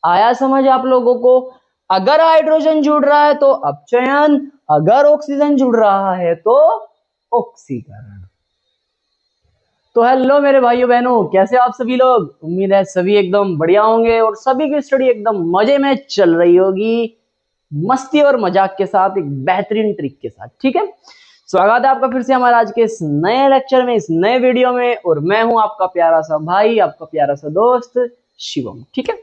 आया समझ आप लोगों को? अगर हाइड्रोजन जुड़ रहा है तो अपचयन, अगर ऑक्सीजन जुड़ रहा है तो ऑक्सीकरण। तो हेलो मेरे भाइयों बहनों, कैसे आप सभी लोग? उम्मीद है सभी एकदम बढ़िया होंगे और सभी की स्टडी एकदम मजे में चल रही होगी, मस्ती और मजाक के साथ, एक बेहतरीन ट्रिक के साथ। ठीक है, स्वागत है आपका फिर से हमारे आज के इस नए लेक्चर में, इस नए वीडियो में। और मैं हूं आपका प्यारा सा भाई, आपका प्यारा सा दोस्त शिवम। ठीक है,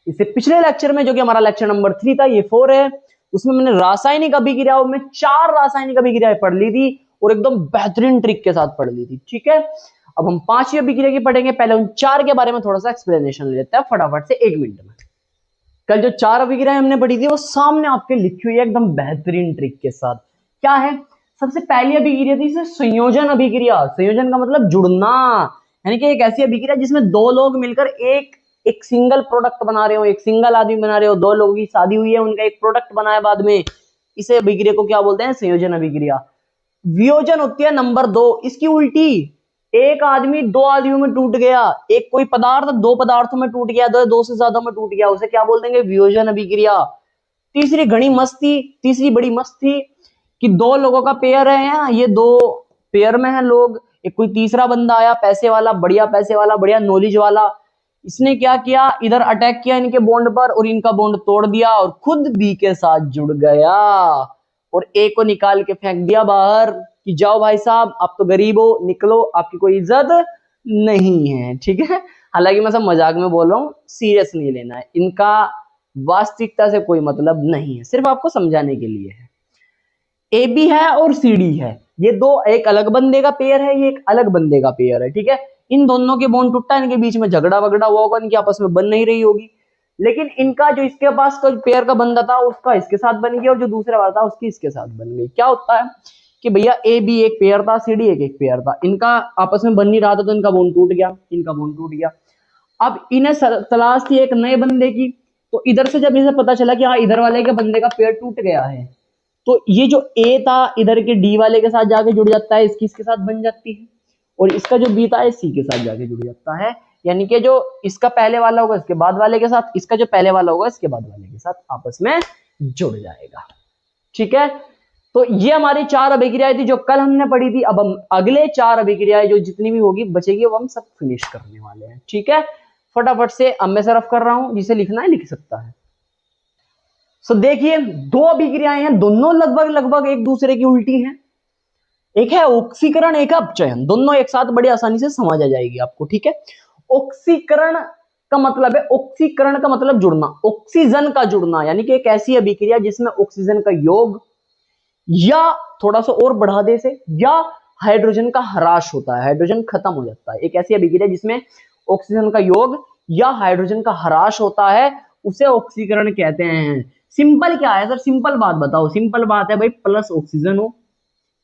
इससे पिछले लेक्चर में, जो कि हमारा लेक्चर नंबर 3 था, ये 4 है, उसमें मैंने रासायनिक अभिक्रियाओं में 4 रासायनिक अभिक्रियाएं पढ़ ली थी और एकदम बेहतरीन ट्रिक के साथ पढ़ ली थी। ठीक है, अब हम 5वीं अभिक्रिया की पढ़ेंगे। पहले उन 4 के बारे में थोड़ा सा एक्सप्लेनेशन ले लेते हैं फटाफट से 1 मिनट में। कल जो 4 अभिक्रियाएं हमने पढ़ी थी वो सामने आपके लिखी हुई है एकदम बेहतरीन ट्रिक के साथ। क्या है? सबसे पहली अभिक्रिया थी संयोजन अभिक्रिया। संयोजन का मतलब जुड़ना, यानी कि एक ऐसी अभिक्रिया जिसमें दो लोग मिलकर एक सिंगल प्रोडक्ट बना रहे हो, एक सिंगल आदमी बना रहे हो, दो लोगों की शादी हुई है, उनका एक प्रोडक्ट बना है बाद में, इसे अभिक्रिया को क्या बोलते हैं? संयोजन अभिक्रिया। वियोजन होती है नंबर 2, इसकी उल्टी। एक आदमी दो आदमियों में टूट गया, एक कोई पदार्थ दो पदार्थों में टूट गया, दो से ज्यादा में टूट गया, उसे क्या बोल देंगे? वियोजन अभिक्रिया। तीसरी बड़ी मस्त थी कि दो लोगों का पेयर है, ये दो पेयर में है लोग, एक कोई तीसरा बंदा आया, पैसे वाला, बढ़िया नॉलेज वाला, इसने क्या किया? इधर अटैक किया इनके बॉन्ड पर और इनका बॉन्ड तोड़ दिया और खुद बी के साथ जुड़ गया और ए को निकाल के फेंक दिया बाहर कि जाओ भाई साहब, आप तो गरीब हो, निकलो, आपकी कोई इज्जत नहीं है। ठीक है, हालांकि मैं सब मजाक में बोल रहा हूँ, सीरियस नहीं लेना है, इनका वास्तविकता से कोई मतलब नहीं है, सिर्फ आपको समझाने के लिए है। ए बी है और सी डी है, ये दो, एक अलग बंदे का पेयर है, ये एक अलग बंदे का पेयर है। ठीक है, इन दोनों के बॉन्ड टूटा, इनके बीच में झगड़ा वगड़ा हुआ होगा, इनकी आपस में बन नहीं रही होगी, लेकिन इनका जो इसके पास का पेयर का बंदा था उसका इसके साथ बन गया और जो दूसरा वाला था उसकी इसके साथ बन गई। क्या होता है कि भैया ए बी एक पेयर था, सी डी एक पेयर था, इनका आपस में बन नहीं रहा था तो इनका बॉन्ड टूट गया। अब इन्हें तलाश थी एक नए बंदे की, तो इधर से जब इसे पता चला कि हाँ इधर वाले के बंदे का पेयर टूट गया है, तो ये जो ए था इधर के डी वाले के साथ जाके जुड़ जाता है, इसकी इसके साथ बन जाती है, और इसका जो बी था सी के साथ जाके जुड़ जाता है, यानी कि जो इसका पहले वाला होगा इसके बाद वाले के साथ, इसका जो पहले वाला होगा इसके बाद वाले के साथ आपस में जुड़ जाएगा। ठीक है, तो ये हमारी 4 अभिक्रियाएं थी जो कल हमने पढ़ी थी। अब हम अगले 4 अभिक्रियाएं जो जितनी भी होगी बचेगी वो हम सब फिनिश करने वाले हैं। ठीक है, फटाफट से अब मैं सिर्फ कर रहा हूं, जिसे लिखना है लिख सकता है। सो देखिए, 2 अभिक्रियाएं हैं, दोनों लगभग एक दूसरे की उल्टी हैं। एक है ऑक्सीकरण, एक है अपचयन, दोनों एक साथ बड़ी आसानी से समझ आ जाएगी आपको। ठीक है, ऑक्सीकरण का मतलब है, ऑक्सीकरण का मतलब जुड़ना, ऑक्सीजन का जुड़ना, यानी कि एक ऐसी अभिक्रिया जिसमें ऑक्सीजन का योग या थोड़ा सा और बढ़ा दे से या हाइड्रोजन का ह्रास होता है, हाइड्रोजन खत्म हो जाता है। एक ऐसी अभिक्रिया जिसमें ऑक्सीजन का योग या हाइड्रोजन का ह्रास होता है, उसे ऑक्सीकरण कहते हैं। सिंपल क्या है सर? सिंपल बात बताओ। सिंपल बात है भाई, प्लस ऑक्सीजन हो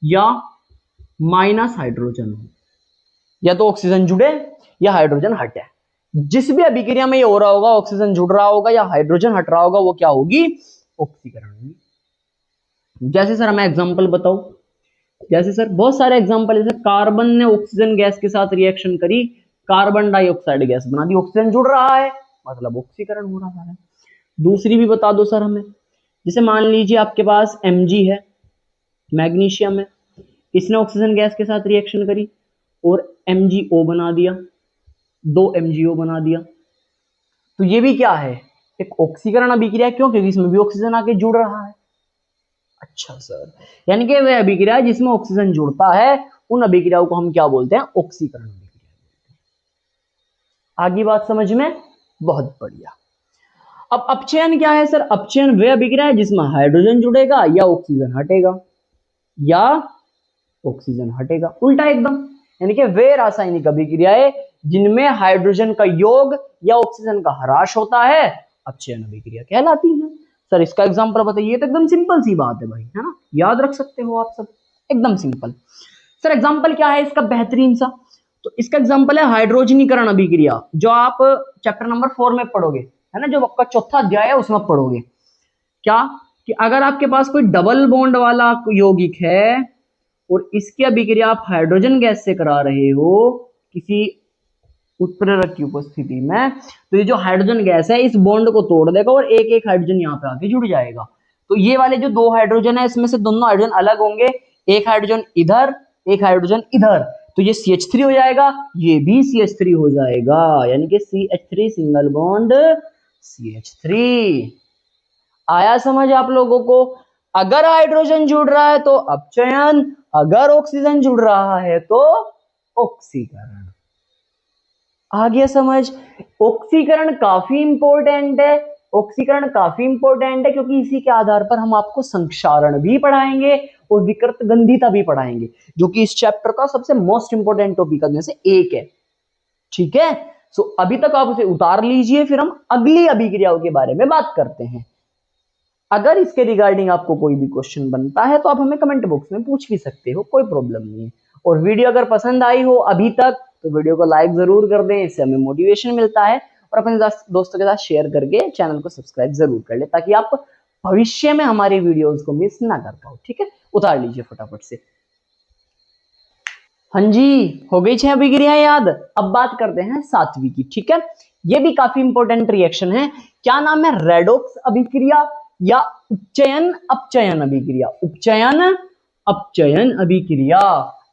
या माइनस हाइड्रोजन हो, या तो ऑक्सीजन जुड़े या हाइड्रोजन हटे, जिस भी अभिक्रिया में ये हो रहा होगा, ऑक्सीजन जुड़ रहा होगा या हाइड्रोजन हट रहा होगा, वो क्या होगी? ऑक्सीकरण होगी। जैसे सर हमें एग्जांपल बताओ। जैसे सर बहुत सारे एग्जांपल, जैसे कार्बन ने ऑक्सीजन गैस के साथ रिएक्शन करी, कार्बन डाइऑक्साइड गैस बना दी, ऑक्सीजन जुड़ रहा है मतलब ऑक्सीकरण हो रहा है। दूसरी भी बता दो सर हमें। जैसे मान लीजिए आपके पास Mg है, मैग्नीशियम है, इसने ऑक्सीजन गैस के साथ रिएक्शन करी और MgO बना दिया, 2 MgO बना दिया, तो ये भी क्या है? एक ऑक्सीकरण अभिक्रिया। क्यों? क्योंकि इसमें भी ऑक्सीजन आके जुड़ रहा है। अच्छा सर, यानी कि वह अभिक्रिया जिसमें ऑक्सीजन जुड़ता है, उन अभिक्रियाओं को हम क्या बोलते हैं? ऑक्सीकरण अभिक्रिया। आगे बात समझ में? बहुत बढ़िया। अब अपचयन क्या है सर? अपचयन वह अभिक्रिया है जिसमें हाइड्रोजन जुड़ेगा या ऑक्सीजन हटेगा, या ऑक्सीजन हटेगा, उल्टा एकदम, यानी कि वे रासायनिक अभिक्रियाएं जिनमें हाइड्रोजन का योग या ऑक्सीजन का ह्रास होता है, अपचयन अभिक्रिया कहलाती है। सर इसका एग्जांपल बताइए। तो एकदम सिंपल सी बात है भाई, है ना, याद रख सकते हो आप सब, एकदम सिंपल। सर एग्जांपल क्या है इसका बेहतरीन सा? तो इसका एग्जांपल है हाइड्रोजनीकरण अभिक्रिया, जो आप चैप्टर नंबर 4 में पढ़ोगे, है ना, जो आपका चौथा अध्याय है उसमें पढ़ोगे। क्या कि अगर आपके पास कोई डबल बॉन्ड वाला यौगिक है और इसकी अभिक्रिया आप हाइड्रोजन गैस से करा रहे हो, किसी उत्प्रेरक की उपस्थिति में, तो ये जो हाइड्रोजन गैस है इस बॉन्ड को तोड़ देगा और एक एक हाइड्रोजन यहाँ पे आके जुड़ जाएगा। तो ये वाले जो दो हाइड्रोजन है इसमें से दोनों हाइड्रोजन अलग होंगे, एक हाइड्रोजन इधर एक हाइड्रोजन इधर, तो ये CH3 हो जाएगा, ये भी CH3 हो जाएगा, यानी कि CH3 सिंगल बॉन्ड CH3। आया समझ आप लोगों को? अगर हाइड्रोजन जुड़ रहा है तो अपचयन, अगर ऑक्सीजन जुड़ रहा है तो ऑक्सीकरण। आ गया समझ? ऑक्सीकरण काफी इंपॉर्टेंट है, ऑक्सीकरण काफी इंपॉर्टेंट है क्योंकि इसी के आधार पर हम आपको संक्षारण भी पढ़ाएंगे और विकृत गंधिता भी पढ़ाएंगे, जो कि इस चैप्टर का सबसे मोस्ट इंपॉर्टेंट टॉपिक में से एक है। ठीक है, सो अभी तक आप उसे उतार लीजिए, फिर हम अगली अभिक्रियाओं के बारे में बात करते हैं। अगर इसके रिगार्डिंग आपको कोई भी क्वेश्चन बनता है तो आप हमें कमेंट बॉक्स में पूछ भी सकते हो, कोई प्रॉब्लम नहीं है। और वीडियो अगर पसंद आई हो अभी तक तो वीडियो को लाइक जरूर कर दें, इससे हमें मोटिवेशन मिलता है, और अपने दोस्तों के साथ शेयर करके चैनल को सब्सक्राइब जरूर कर ले ताकि आप भविष्य में हमारे वीडियोस को मिस ना कर पाओ। ठीक है, उतार लीजिए फटाफट से। हाँ जी, हो गई 6 अभिक्रियाएं याद। अब बात करते हैं 7वीं की। ठीक है, ये भी काफी इंपॉर्टेंट रिएक्शन है। क्या नाम है? रेडॉक्स अभिक्रिया या उपचयन अपचयन अभिक्रिया। उपचयन अपचयन अभिक्रिया।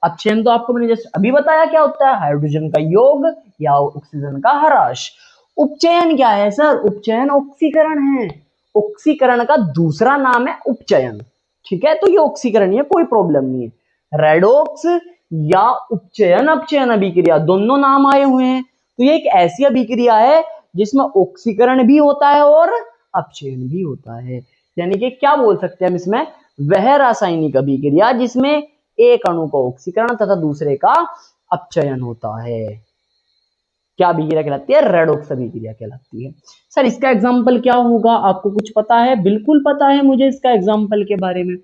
अपचयन तो आपको मैंने जस्ट अभी बताया क्या होता है, हाइड्रोजन का योग या ऑक्सीजन का ह्रास। उपचयन क्या है सर? उपचयन ऑक्सीकरण है, ऑक्सीकरण का दूसरा नाम है उपचयन। ठीक है, तो ये ऑक्सीकरण है, कोई प्रॉब्लम नहीं है। रेडॉक्स या उपचयन अपचयन अभिक्रिया दोनों नाम आए हुए हैं, तो ये एक ऐसी अभिक्रिया है जिसमें ऑक्सीकरण भी होता है और अपचयन भी होता है। यानी कि क्या बोल सकते हैं हम इसमें, वह रासायनिक अभिक्रिया जिसमें एक अणु का ऑक्सीकरण तथा दूसरे का अपचयन होता है। क्या अभिक्रिया कहलाती है? रेडॉक्स अभिक्रिया कहलाती है। सर इसका एग्जाम्पल क्या होगा, आपको कुछ पता है? बिल्कुल पता है मुझे इसका एग्जाम्पल के बारे में।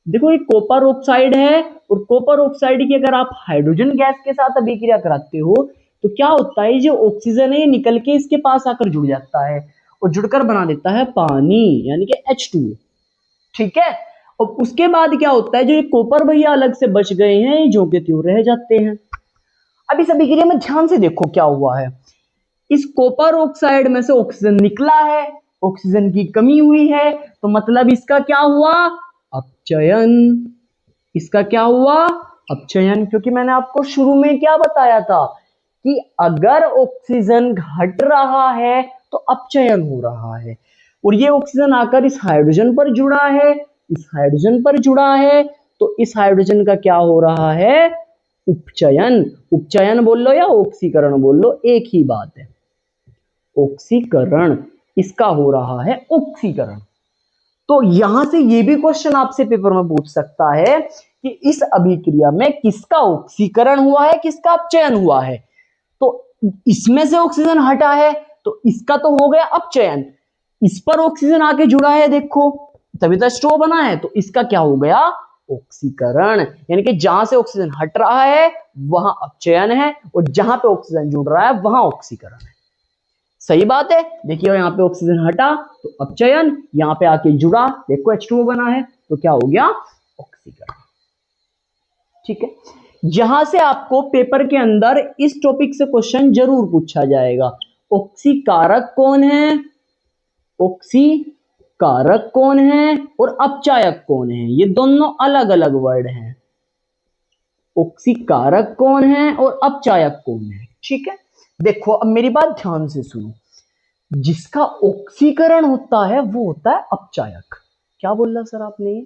देखो ये कॉपर ऑक्साइड है, और कॉपर ऑक्साइड की अगर आप हाइड्रोजन गैस के साथ अभिक्रिया कराते हो तो क्या होता है, जो ऑक्सीजन है ये निकल के इसके पास आकर जुड़ जाता है और जुड़कर बना देता है पानी, यानी कि H2। ठीक है, और उसके बाद क्या होता है, जो ये कॉपर भैया अलग से बच गए हैं जो के त्यों रह जाते हैं। अब इस अभिक्रिया में ध्यान से देखो क्या हुआ है, इस कॉपर ऑक्साइड में से ऑक्सीजन निकला है, ऑक्सीजन की कमी हुई है, तो मतलब इसका क्या हुआ, अपचयन। इसका क्या हुआ, अपचयन। क्योंकि मैंने आपको शुरू में क्या बताया था कि अगर ऑक्सीजन घट रहा है तो अपचयन हो रहा है, और ये ऑक्सीजन आकर इस हाइड्रोजन पर जुड़ा है, इस हाइड्रोजन पर जुड़ा है, तो इस हाइड्रोजन का क्या हो रहा है, उपचयन। उपचयन बोल लो या ऑक्सीकरण बोल लो, एक ही बात है, ऑक्सीकरण। इसका हो रहा है ऑक्सीकरण। तो यहां से ये भी क्वेश्चन आपसे पेपर में पूछ सकता है कि इस अभिक्रिया में किसका ऑक्सीकरण हुआ है, किसका अपचयन हुआ है। तो इसमें से ऑक्सीजन हटा है तो इसका तो हो गया अपचयन, इस पर ऑक्सीजन आके जुड़ा है देखो, तभी तो स्ट्रो बना है, तो इसका क्या हो गया, ऑक्सीकरण। यानी कि जहां से ऑक्सीजन हट रहा है वहां अपचयन है, और जहां पे ऑक्सीजन जुड़ रहा है वहां ऑक्सीकरण है। सही बात है। देखिए यहाँ पे ऑक्सीजन हटा तो अपचयन, यहाँ पे आके जुड़ा देखो H2O बना है, तो क्या हो गया, ऑक्सीकरण। ठीक है, यहां से आपको पेपर के अंदर इस टॉपिक से क्वेश्चन जरूर पूछा जाएगा। ऑक्सीकारक कौन है, ऑक्सीकारक कौन है और अपचायक कौन है, ये दोनों अलग अलग वर्ड हैं। ऑक्सीकारक कौन है और अपचायक कौन है। ठीक है, देखो अब मेरी बात ध्यान से सुनो, जिसका ऑक्सीकरण होता है वो होता है अपचायक। क्या बोल रहा सर आपने,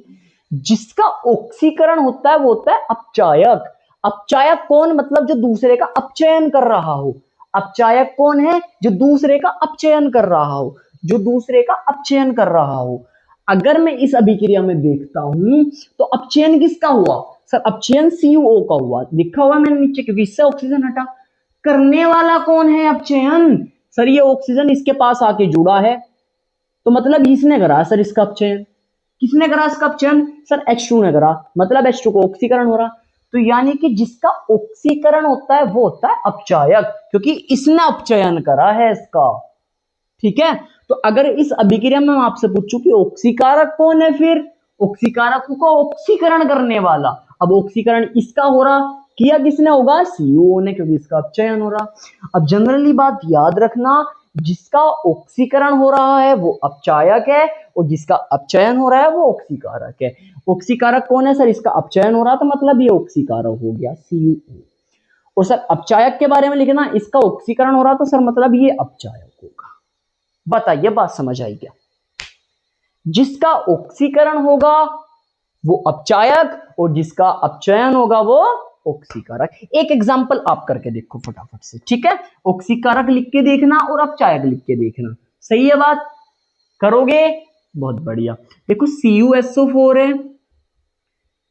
जिसका ऑक्सीकरण होता है वो होता है अपचायक। अपचायक कौन, मतलब जो दूसरे का अपचयन कर रहा हो। अपचायक कौन है, जो दूसरे का अपचयन कर रहा हो, जो दूसरे का अपचयन कर रहा हो। अगर मैं इस अभिक्रिया में देखता हूं तो अपचयन किसका हुआ, सर अपचयन CuO का हुआ, लिखा हुआ मैंने नीचे, क्योंकि इससे ऑक्सीजन हटा। करने वाला कौन है, अपचयन। सर ये ऑक्सीजन इसके पास आके जुड़ा है, तो मतलब इसने करा सर इसका अपचयन। किसने करा इसका अपचयन, सर H2 ने करा, मतलब H2 को ऑक्सीकरण हो रहा। तो यानी कि जिसका ऑक्सीकरण होता है वो होता है अपचायक, क्योंकि इसने अपचयन करा है इसका। ठीक है, तो अगर इस अभिक्रिया में मैं आपसे पूछूं कि ऑक्सीकारक कौन है, फिर ऑक्सीकारक को ऑक्सीकरण करने वाला। अब ऑक्सीकरण इसका हो रहा, किया किसने होगा, CuO ने, क्योंकि इसका अपचयन हो रहा। अब जनरली बात याद रखना, जिसका ऑक्सीकरण हो रहा है वो अपचायक है और जिसका अपचयन हो रहा है वो ऑक्सीकारक है। ऑक्सीकारक कौन है सर, इसका अपचयन हो रहा तो मतलब ये ऑक्सीकारक हो गया CuO। और सर अपचायक के बारे में लिखना, इसका ऑक्सीकरण हो रहा तो सर मतलब ये अपचायक होगा। बताइए बात समझ आई क्या? जिसका ऑक्सीकरण होगा वो अपचायक और जिसका अपचयन होगा वो ऑक्सीकारक। एक एग्जांपल आप करके देखो फटाफट से, ठीक है? ऑक्सीकारक लिख के देखना और अपचायक लिख के देखना, सही है बात? करोगे? बहुत बढ़िया। देखो CuSO4 है,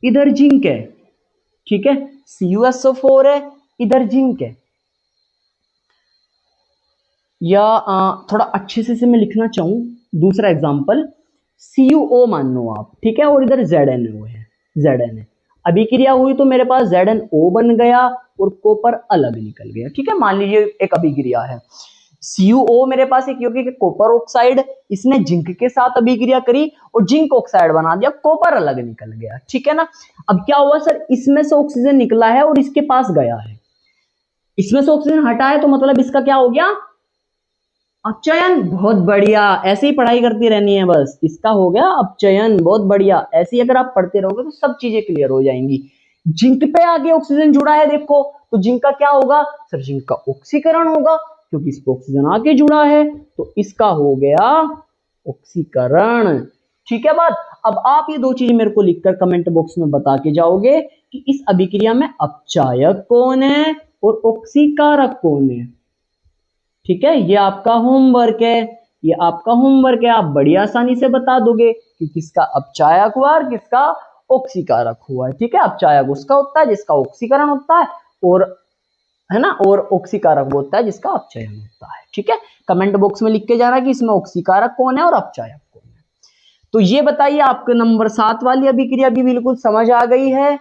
इधर जिंक है, ठीक है? CuSO4 है, इधर जिंक है। या थोड़ा अच्छे से मैं लिखना चाहूं, दूसरा एग्जांपल CuO मान लो आप, ठीक है? और इधर ZnO है, Zn है। अभिक्रिया हुई तो मेरे पास ZnO बन गया और कॉपर अलग निकल गया, ठीक है? मान लीजिए एक अभिक्रिया है, CuO मेरे पास एक यौगिक है कॉपर ऑक्साइड, इसने जिंक के साथ अभिक्रिया करी और जिंक ऑक्साइड बना दिया, कॉपर अलग निकल गया, ठीक है ना? अब क्या हुआ सर, इसमें से ऑक्सीजन निकला है और इसके पास गया है, इसमें से ऑक्सीजन हटा है तो मतलब इसका क्या हो गया, अपचयन। बहुत बढ़िया, ऐसे ही पढ़ाई करती रहनी है बस, इसका हो गया अपचयन। बहुत बढ़िया, ऐसे ही अगर आप पढ़ते रहोगे तो सब चीजें क्लियर हो जाएंगी। जिंक पे आगे ऑक्सीजन जुड़ा है देखो, तो जिंक का क्या होगा सर, जिंक का ऑक्सीकरण होगा, क्योंकि इस पे ऑक्सीजन आके जुड़ा है, तो इसका हो गया ऑक्सीकरण। ठीक है बात? अब आप ये दो चीज मेरे को लिखकर कमेंट बॉक्स में बता के जाओगे कि इस अभिक्रिया में अपचायक कौन है और ऑक्सीकारक कौन है। ठीक है, ये आपका होमवर्क है, ये आपका होमवर्क है। आप बड़ी आसानी से बता दोगे कि किसका अपचायक हुआ और किसका ऑक्सीकारक हुआ है। ठीक है, अपचायक उसका होता है जिसका ऑक्सीकरण होता है, और है ना, और ऑक्सीकारक वो होता है जिसका अपचयन होता है। ठीक है, कमेंट बॉक्स में लिख के जाना कि इसमें ऑक्सीकारक कौन है और अपचायक कौन है। तो ये बताइए, आपके नंबर 7 वाली अभिक्रिया भी बिल्कुल समझ आ गई है?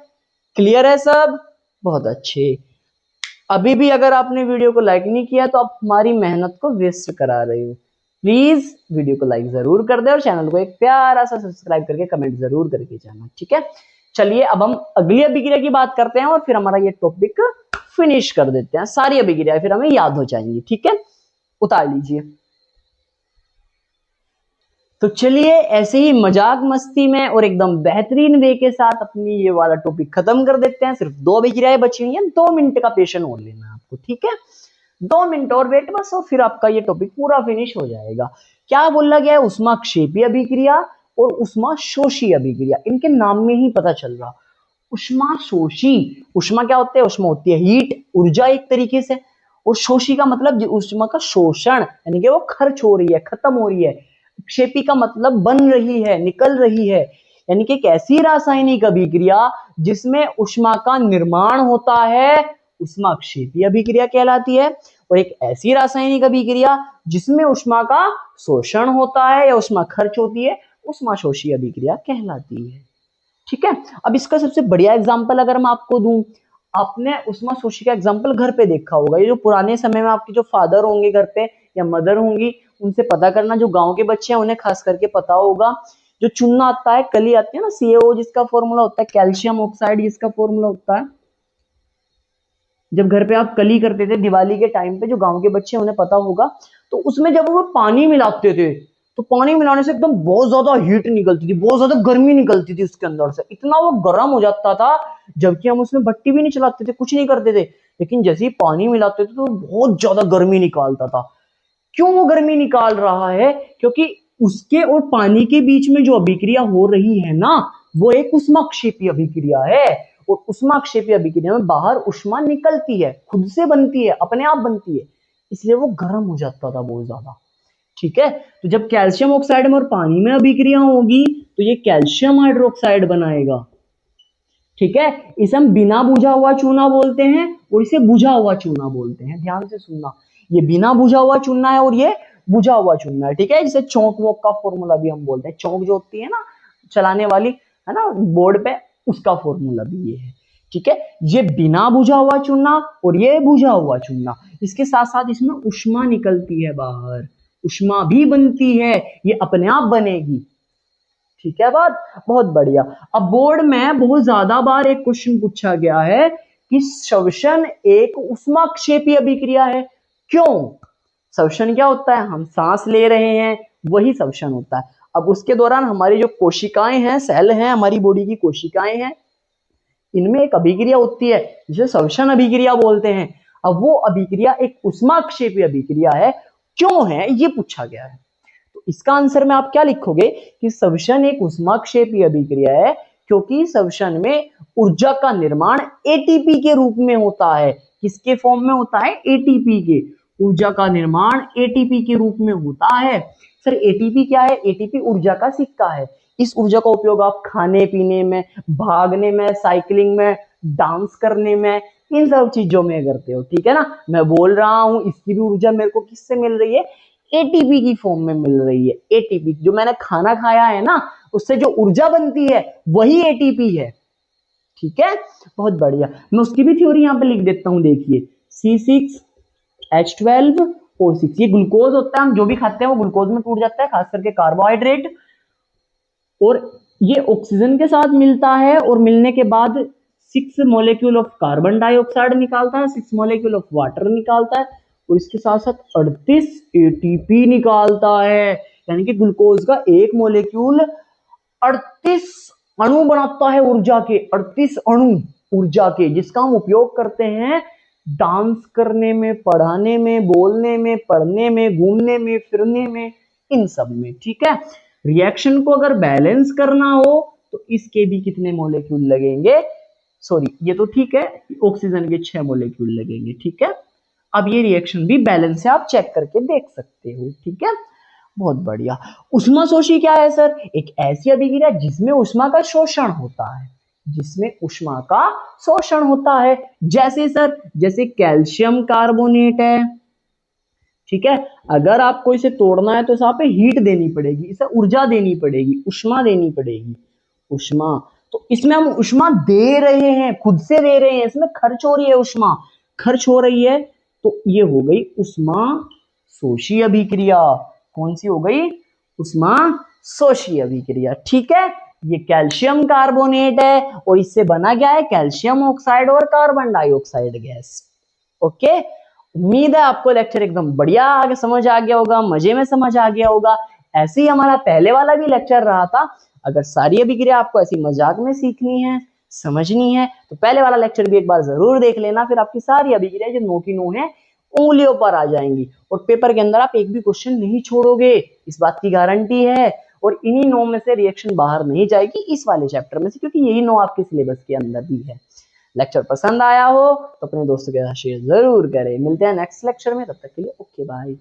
क्लियर है सब? बहुत अच्छे। अभी भी अगर आपने वीडियो को लाइक नहीं किया तो आप हमारी मेहनत को वेस्ट करा रहे हो। प्लीज वीडियो को लाइक जरूर कर दे और चैनल को एक प्यारा सा सब्सक्राइब करके कमेंट जरूर करके जाना। ठीक है, चलिए अब हम अगली अभिक्रिया की बात करते हैं और फिर हमारा ये टॉपिक फिनिश कर देते हैं। सारी अभिक्रिया फिर हमें याद हो जाएंगी। ठीक है, उतार लीजिए। तो चलिए ऐसे ही मजाक मस्ती में और एकदम बेहतरीन वे के साथ अपनी ये वाला टॉपिक खत्म कर देते हैं। सिर्फ 2 अभिक्रियाएं बची हुई हैं, 2 मिनट का पेशेंस और लेना है आपको। ठीक है, 2 मिनट और वेट बस, और फिर आपका ये टॉपिक पूरा फिनिश हो जाएगा। क्या बोला गया है, उष्माक्षेपी अभिक्रिया और उष्माशोषी अभिक्रिया। इनके नाम में ही पता चल रहा। उष्माशोषी, उष्मा क्या होता है, उष्मा होती है हीट, ऊर्जा एक तरीके से, और शोषी का मतलब उष्मा का शोषण, यानी कि वो खर्च हो रही है, खत्म हो रही है। क्षेपी का मतलब बन रही है, निकल रही है, यानी कि एक ऐसी रासायनिक अभिक्रिया जिसमें उष्मा का निर्माण होता है, उष्माक्षेपी अभिक्रिया कहलाती है। और एक ऐसी रासायनिक अभिक्रिया जिसमें उष्मा का शोषण होता है या उष्मा खर्च होती है, उष्माशोषी अभिक्रिया कहलाती है। ठीक है, अब इसका सबसे बढ़िया एग्जांपल अगर मैं आपको दूं, आपने उष्माशोषी का एग्जांपल घर पे देखा होगा। ये जो पुराने समय में आपके जो फादर होंगे घर पे या मदर होंगी, उनसे पता करना। जो गांव के बच्चे हैं उन्हें खास करके पता होगा। जो चूना आता है, कली आती है ना, CaO जिसका फॉर्मूला होता है, कैल्शियम ऑक्साइड जिसका फॉर्मूला होता है। जब घर पे आप कली करते थे दिवाली के टाइम पे, जो गांव के बच्चे उन्हें पता होगा, तो उसमें जब वो पानी मिलाते थे तो पानी मिलाने से एकदम बहुत ज्यादा हीट निकलती थी, बहुत ज्यादा गर्मी निकलती थी उसके अंदर से, इतना वो गर्म हो जाता था। जबकि हम उसमें भट्टी भी नहीं चलाते थे, कुछ नहीं करते थे, लेकिन जैसे ही पानी मिलाते थे तो बहुत ज्यादा गर्मी निकालता था। क्यों वो गर्मी निकाल रहा है? क्योंकि उसके और पानी के बीच में जो अभिक्रिया हो रही है ना, वो एक उष्माक्षेपी अभिक्रिया है। और उष्माक्षेपी अभिक्रिया में बाहर उष्मा निकलती है, खुद से बनती है, अपने आप बनती है, इसलिए वो गर्म हो जाता था बहुत ज्यादा। ठीक है, तो जब कैल्शियम ऑक्साइड में और पानी में अभिक्रिया होगी तो ये कैल्शियम हाइड्रोक्साइड बनाएगा। ठीक है, इसे हम बिना बुझा हुआ चूना बोलते हैं और इसे बुझा हुआ चूना बोलते हैं। ध्यान से सुनना, ये बिना बुझा हुआ चूना है और ये बुझा हुआ चूना है। ठीक है, जिसे चौक वोक का फॉर्मूला भी हम बोलते हैं। चौक जो होती है ना चलाने वाली, है ना बोर्ड पे, उसका फॉर्मूला भी ये है। ठीक है, ये बिना बुझा हुआ चूना और ये बुझा हुआ चूना, इसके साथ साथ इसमें उष्मा निकलती है बाहर, उष्मा भी बनती है, ये अपने आप बनेगी। ठीक है बात, बहुत बढ़िया। अब बोर्ड में बहुत ज्यादा बार एक क्वेश्चन पूछा गया है कि श्वसन एक ऊष्माक्षेपी अभिक्रिया है। क्यों? श्वसन क्या होता है? हम सांस ले रहे हैं, वही श्वसन होता है। अब उसके दौरान हमारी जो कोशिकाएं हैं, सेल हैं, हमारी बॉडी की कोशिकाएं हैं, इनमें एक अभिक्रिया होती है जिसे श्वसन अभिक्रिया बोलते हैं। अब वो अभिक्रिया एक ऊष्माक्षेपी अभिक्रिया है। क्यों है ये पूछा गया है। तो इसका आंसर में आप क्या लिखोगे कि श्वसन एक ऊष्माक्षेपी अभिक्रिया है क्योंकि श्वसन में ऊर्जा का निर्माण एटीपी के रूप में होता है। किसके फॉर्म में होता है? एटीपी के। ऊर्जा का निर्माण एटीपी के रूप में होता है। सर एटीपी क्या है? एटीपी ऊर्जा का सिक्का है। इस ऊर्जा का उपयोग आप खाने पीने में, भागने में, साइकिलिंग में, डांस करने में, इन सब चीजों में करते हो। ठीक है ना? मैं बोल रहा हूं इसकी भी ऊर्जा मेरे को किससे मिल रही है? एटीपी की फॉर्म में मिल रही है। एटीपी जो मैंने खाना खाया है ना, उससे जो ऊर्जा बनती है वही एटीपी है। ठीक है, बहुत बढ़िया। मैं उसकी भी थ्योरी यहां पे लिख देता हूं। देखिए C6H12O6 ये ग्लूकोज होता है। हम जो भी खाते हैं वो ग्लूकोज में टूट जाता है, खास करके कार्बोहाइड्रेट, और ये ऑक्सीजन के साथ मिलता है और मिलने के बाद 6 मॉलिक्यूल ऑफ कार्बन डाइऑक्साइड निकालता है, 6 मॉलिक्यूल ऑफ वाटर निकालता है और इसके साथ साथ 38 एटीपी निकालता है। यानी कि ग्लूकोज का एक मॉलिक्यूल 38 अणु बनाता है ऊर्जा के, 38 अणु ऊर्जा के, जिसका हम उपयोग करते हैं डांस करने में, पढ़ाने में, बोलने में, पढ़ने में, घूमने में, फिरने में, इन सब में। ठीक है, रिएक्शन को अगर बैलेंस करना हो तो इसके भी कितने मॉलिक्यूल लगेंगे? सॉरी, ये तो ठीक है, ऑक्सीजन के 6 मॉलिक्यूल लगेंगे। ठीक है, अब ये रिएक्शन भी बैलेंस है, आप चेक करके देख सकते हो। ठीक है, बहुत बढ़िया। ऊष्माशोषी क्या है सर? एक ऐसी अभिक्रिया जिसमें ऊष्मा का शोषण होता है, जिसमें ऊष्मा का शोषण होता है। जैसे सर, जैसे कैल्शियम कार्बोनेट है। ठीक है, अगर आपको इसे तोड़ना है तो यहाँ पे हीट देनी पड़ेगी, इसे ऊर्जा देनी पड़ेगी, ऊष्मा देनी पड़ेगी, ऊष्मा। तो इसमें हम ऊष्मा दे रहे हैं, खुद से दे रहे हैं, इसमें खर्च हो रही है, ऊष्मा खर्च हो रही है, तो ये हो गई ऊष्मा शोषी अभिक्रिया। कौन सी हो गई? ऊष्मा शोषी अभिक्रिया। ठीक है, ये कैल्शियम कार्बोनेट है और इससे बना क्या है? कैल्शियम ऑक्साइड और कार्बन डाइऑक्साइड गैस। ओके, उम्मीद है आपको लेक्चर एकदम बढ़िया आगे समझ आ गया होगा, मजे में समझ आ गया होगा। ऐसे ही हमारा पहले वाला भी लेक्चर रहा था। अगर सारी अभिक्रिया आपको ऐसी मजाक में सीखनी है, समझनी है, तो पहले वाला लेक्चर भी एक बार जरूर देख लेना। फिर आपकी सारी अभिक्रिया जो नो की नो है उंगलियों पर आ जाएंगी और पेपर के अंदर आप एक भी क्वेश्चन नहीं छोड़ोगे, इस बात की गारंटी है। और इन्हीं नो में से रिएक्शन बाहर नहीं जाएगी इस वाले चैप्टर में से, क्योंकि यही नो आपके सिलेबस के अंदर भी है। लेक्चर पसंद आया हो तो अपने दोस्तों के साथ शेयर जरूर करें। मिलते हैं नेक्स्ट लेक्चर में, तब तक के लिए ओके बाय।